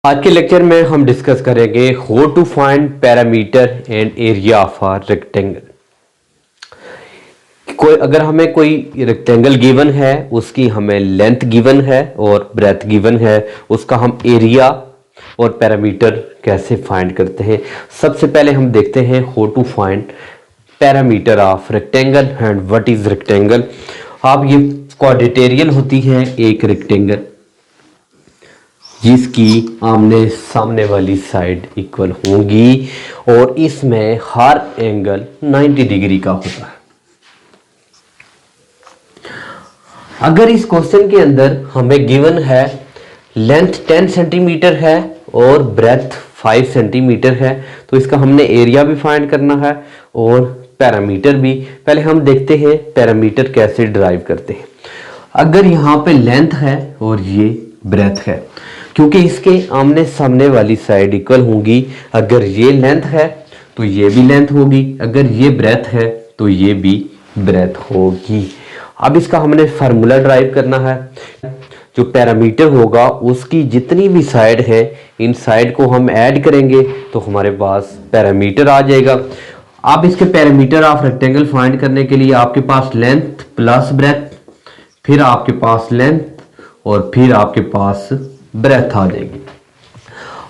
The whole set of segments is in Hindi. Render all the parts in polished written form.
आज के लेक्चर में हम डिस्कस करेंगे how to find perimeter and area of a rectangle. अगर हमें कोई रेक्टेंगल गिवन है, उसकी हमें लेंथ गिवन है और ब्रेथ गिवन है, उसका हम एरिया और पैरामीटर कैसे फाइंड करते हैं। सबसे पहले हम देखते हैं how to find perimeter of rectangle and what is rectangle. आप ये क्वाड्रेटेरियल होती है एक रेक्टेंगल जिसकी आमने सामने वाली साइड इक्वल होंगी और इसमें हर एंगल 90 डिग्री का होता है। अगर इस क्वेश्चन के अंदर हमें गिवन है लेंथ 10 सेंटीमीटर है और ब्रेथ 5 सेंटीमीटर है, तो इसका हमने एरिया भी फाइंड करना है और पैरामीटर भी। पहले हम देखते हैं पैरामीटर कैसे डिराइव करते हैं। अगर यहाँ पे लेंथ है और ये ब्रेथ है, क्योंकि इसके आमने सामने वाली साइड इक्वल होंगी। अगर ये लेंथ है तो ये भी लेंथ होगी, अगर ये ब्रेथ है तो ये भी ब्रेथ होगी। अब इसका हमने फार्मूला ड्राइव करना है। जो पैरामीटर होगा उसकी जितनी भी साइड है, इन साइड को हम ऐड करेंगे तो हमारे पास पैरामीटर आ जाएगा। अब इसके पैरामीटर ऑफ रेक्टेंगल फाइंड करने के लिए आपके पास लेंथ प्लस ब्रेथ, फिर आपके पास लेंथ और फिर आपके पास ब्रेथ आ जाएगी।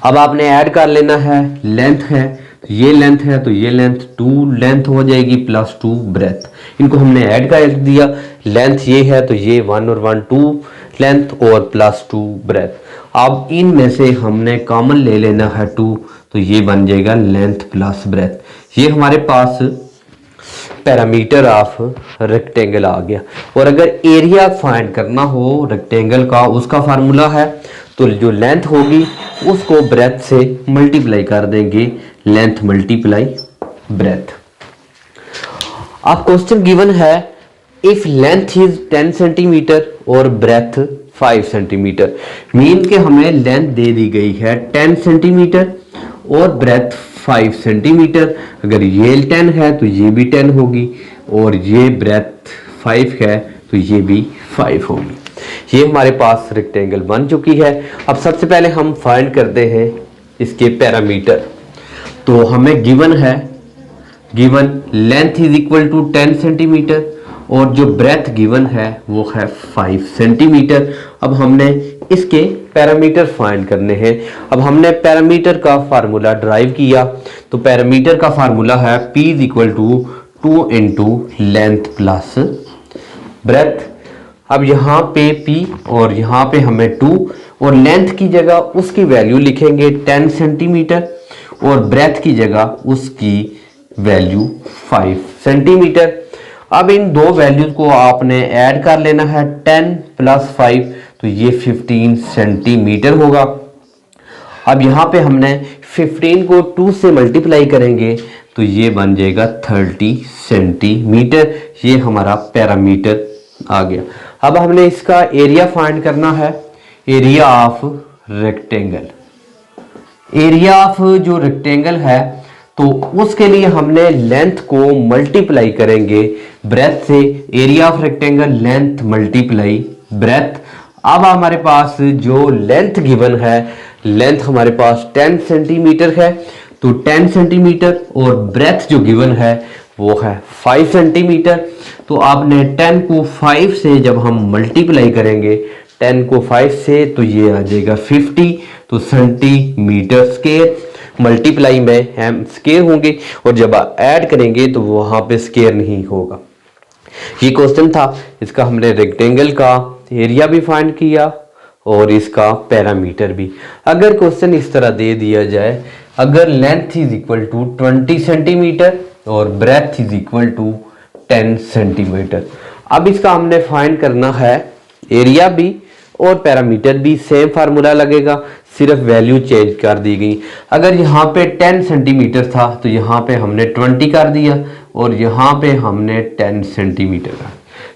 अब आपने ऐड कर लेना है, लेंथ है तो ये लेंथ है तो ये लेंथ 2 लेंथ हो जाएगी प्लस 2 ब्रेथ। इनको हमने ऐड कर दिया, लेंथ ये है तो ये 1 और 1 2 लेंथ और प्लस 2 ब्रेथ। अब इनमें से हमने कॉमन ले लेना है 2, तो ये बन जाएगा लेंथ प्लस ब्रेथ। ये हमारे पास पैरामीटर ऑफ रेक्टेंगल आ गया। और अगर एरिया फाइंड करना हो रेक्टेंगल का, उसका फार्मूला है तो जो लेंथ होगी उसको ब्रेथ से मल्टीप्लाई कर देंगे, लेंथ मल्टीप्लाई ब्रेथ। अब क्वेश्चन गिवन है इफ लेंथ इज 10 सेंटीमीटर और ब्रेथ 5 सेंटीमीटर। मीन के हमें लेंथ दे दी गई है 10 सेंटीमीटर और ब्रेथ 5 सेंटीमीटर। अगर ये 10 है तो ये भी 10 होगी और ये ब्रेथ 5 है तो ये भी 5 होगी। ये हमारे पास रेक्टेंगल बन चुकी है। अब सबसे पहले हम फाइंड करते हैं इसके पैरामीटर। तो हमें गिवन है, given length is equal to 10 centimetre और जो ब्रेथ गिवन है वो है 5 सेंटीमीटर। अब हमने इसके पैरामीटर फाइंड करने हैं। अब हमने पैरामीटर का फार्मूला ड्राइव किया, तो पैरामीटर का फार्मूला है P is equal to 2 into length plus breadth. अब यहाँ पे P और यहाँ पे हमें 2 और लेंथ की जगह उसकी वैल्यू लिखेंगे 10 सेंटीमीटर और ब्रेथ की जगह उसकी वैल्यू 5 सेंटीमीटर। अब इन दो वैल्यूज को आपने ऐड कर लेना है, 10 प्लस 5 तो ये 15 सेंटीमीटर होगा। अब यहाँ पे हमने 15 को 2 से मल्टीप्लाई करेंगे तो ये बन जाएगा 30 सेंटीमीटर। ये हमारा पैरामीटर आ गया। अब हमने इसका एरिया फाइंड करना है, area of rectangle. Area of जो रेक्टेंगल है तो उसके लिए हमने लेंथ को मल्टीप्लाई करेंगे ब्रेथ से। Area of rectangle length multiply breath. अब हमारे पास जो लेंथ गिवन है, लेंथ हमारे पास 10 सेंटीमीटर है तो 10 सेंटीमीटर और ब्रेथ जो गिवन है वो है 5 सेंटीमीटर। तो आपने 10 को 5 से जब हम मल्टीप्लाई करेंगे 10 को 5 से तो ये आ जाएगा 50, तो सेंटीमीटर स्क्वायर। मल्टीप्लाई में हम स्क्वायर होंगे और जब ऐड करेंगे तो वहां पे स्क्वायर नहीं होगा। ये क्वेश्चन था, इसका हमने रेक्टेंगल का एरिया भी फाइंड किया और इसका पैरामीटर भी। अगर क्वेश्चन इस तरह दे दिया जाए, अगर length is equal to 20 centimetre और breadth is equal to 10 centimetre. अब इसका हमने फाइंड करना है एरिया भी और पैरामीटर भी। सेम फार्मूला लगेगा, सिर्फ वैल्यू चेंज कर दी गई। अगर यहाँ पे 10 सेंटीमीटर था तो यहाँ पे हमने 20 कर दिया और यहाँ पे हमने 10 सेंटीमीटर का।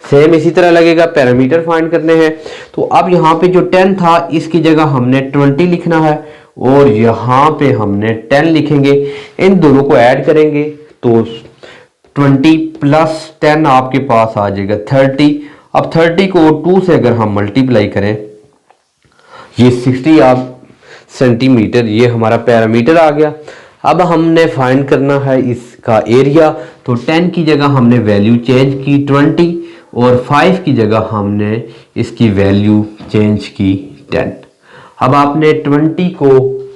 सेम इसी तरह लगेगा, पैरामीटर फाइंड करने हैं। तो अब यहाँ पे जो 10 था इसकी जगह हमने 20 लिखना है और यहाँ पे हमने 10 लिखेंगे। इन दोनों को ऐड करेंगे तो 20 प्लस 10 आपके पास आ जाएगा 30। अब 30 को 2 से अगर हम मल्टीप्लाई करें, ये 60 आप सेंटीमीटर, ये हमारा पैरामीटर आ गया। अब हमने फाइंड करना है इसका एरिया, तो 10 की जगह हमने वैल्यू चेंज की 20 और 5 की जगह हमने इसकी वैल्यू चेंज की 10। अब आपने 20 को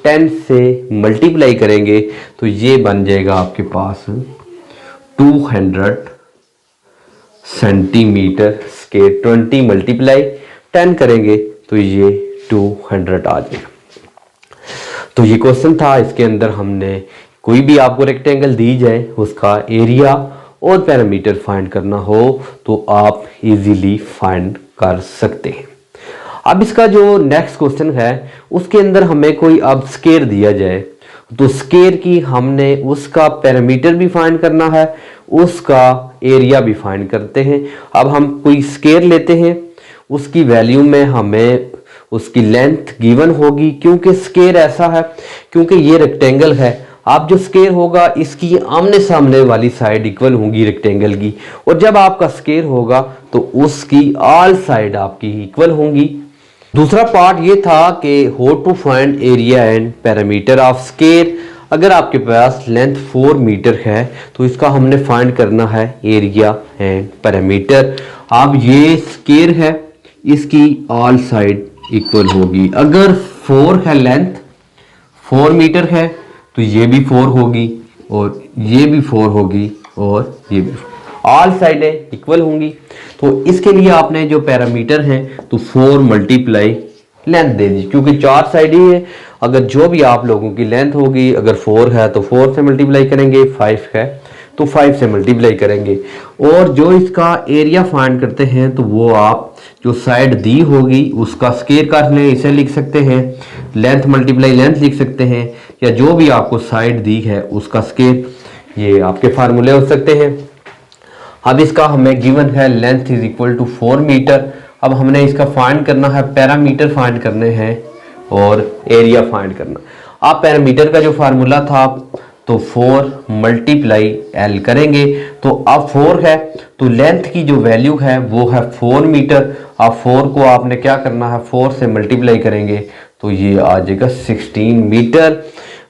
10 से मल्टीप्लाई करेंगे तो ये बन जाएगा आपके पास 200 सेंटीमीटर स्क्वायर। 20 मल्टीप्लाई 10 करेंगे तो ये 200 आ जाएगा। तो ये क्वेश्चन था, इसके अंदर हमने कोई भी आपको रेक्टेंगल दी जाए उसका एरिया और पैरामीटर फाइंड करना हो तो आप इजीली फाइंड कर सकते हैं। अब इसका जो नेक्स्ट क्वेश्चन है उसके अंदर हमें कोई अब स्केयर दिया जाए तो स्केयर की हमने उसका पैरामीटर भी फाइंड करना है, उसका एरिया भी फाइंड करते हैं। अब हम कोई स्केयर लेते हैं, उसकी वैल्यू में हमें उसकी लेंथ गिवन होगी, क्योंकि स्केयर ऐसा है क्योंकि ये रेक्टेंगल है। आप जो स्केयर होगा इसकी आमने सामने वाली साइड इक्वल होंगी रेक्टेंगल की, और जब आपका स्केयर होगा तो उसकी ऑल साइड आपकी इक्वल होंगी। दूसरा पार्ट ये था कि how to find area and perimeter of square. अगर आपके पास लेंथ 4 मीटर है तो इसका हमने फाइंड करना है एरिया एंड पैरामीटर। अब ये स्केयर है, इसकी ऑल साइड इक्वल होगी। अगर 4 है लेंथ, 4 मीटर है तो ये भी 4 होगी और ये भी 4 होगी और ये भी, ऑल साइडें इक्वल होंगी। तो इसके लिए आपने जो पैरामीटर है तो 4 मल्टीप्लाई लेंथ दे दी, क्योंकि 4 साइड ही है। अगर जो भी आप लोगों की लेंथ होगी, अगर 4 है तो 4 से मल्टीप्लाई करेंगे, 5 है तो 5 से मल्टीप्लाई करेंगे। और जो इसका एरिया फाइंड करते हैं तो वो आप जो साइड दी होगी उसका स्क्वायर कर लें, इसे लिख सकते हैं, लेंथ मल्टीप्लाई लेंथ लिख सकते हैं, या जो भी आपको साइड दी है उसका स्क्वायर, ये आपके फार्मूले हो सकते हैं। अब इसका हमें गिवन है length is equal to 4 metre. अब हमने इसका फाइंड करना है, पैरामीटर फाइंड करने हैं और एरिया फाइंड करना। आप पैरामीटर का जो फार्मूला था तो 4 मल्टीप्लाई एल करेंगे, तो अब 4 है तो लेंथ की जो वैल्यू है वो है 4 मीटर। अब 4 को आपने क्या करना है, 4 से मल्टीप्लाई करेंगे तो ये आ जाएगा 16 मीटर।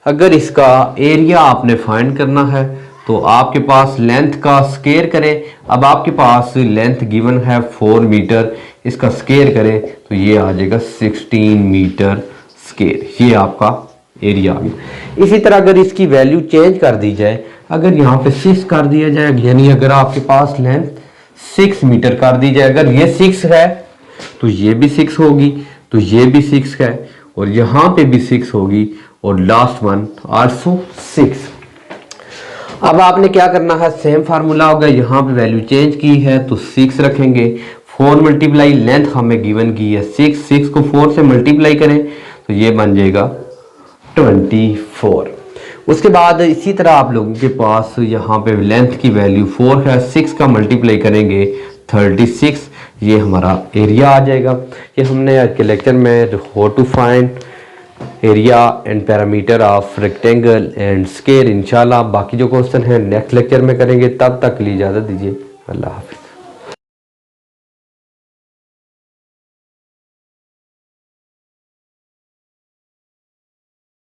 अगर इसका एरिया आपने फाइंड करना है तो आपके पास लेंथ का स्क्वायर करें। अब आपके पास लेंथ गिवन है 4 मीटर, इसका स्क्वायर करें तो ये आ जाएगा 16 मीटर स्क्वायर, ये आपका एरिया आ गया। इसी तरह अगर इसकी वैल्यू चेंज कर दी जाए, अगर यहाँ पे 6 कर दिया जाए, यानी अगर आपके पास लेंथ 6 मीटर कर दी जाए, अगर ये 6 है तो ये भी 6 होगी, तो ये भी 6 है और यहाँ पे भी 6 होगी और लास्ट वन आल्सो 6। अब आपने क्या करना है, सेम फार्मूला होगा, यहाँ पे वैल्यू चेंज की है तो 6 रखेंगे। 4 मल्टीप्लाई लेंथ हमें गिवन की है 6 को 4 से मल्टीप्लाई करें तो ये बन जाएगा 24। उसके बाद इसी तरह आप लोगों के पास यहाँ पे लेंथ की वैल्यू 4 है, 6 का मल्टीप्लाई करेंगे 36, ये हमारा एरिया आ जाएगा। ये हमने आज के लेक्चर में how to find area and perimeter of rectangle and square. इंशाल्लाह बाकी जो क्वेश्चन है नेक्स्ट लेक्चर में करेंगे, तब तक के लिए इजाज़त दीजिए, अल्लाह हाफिज़।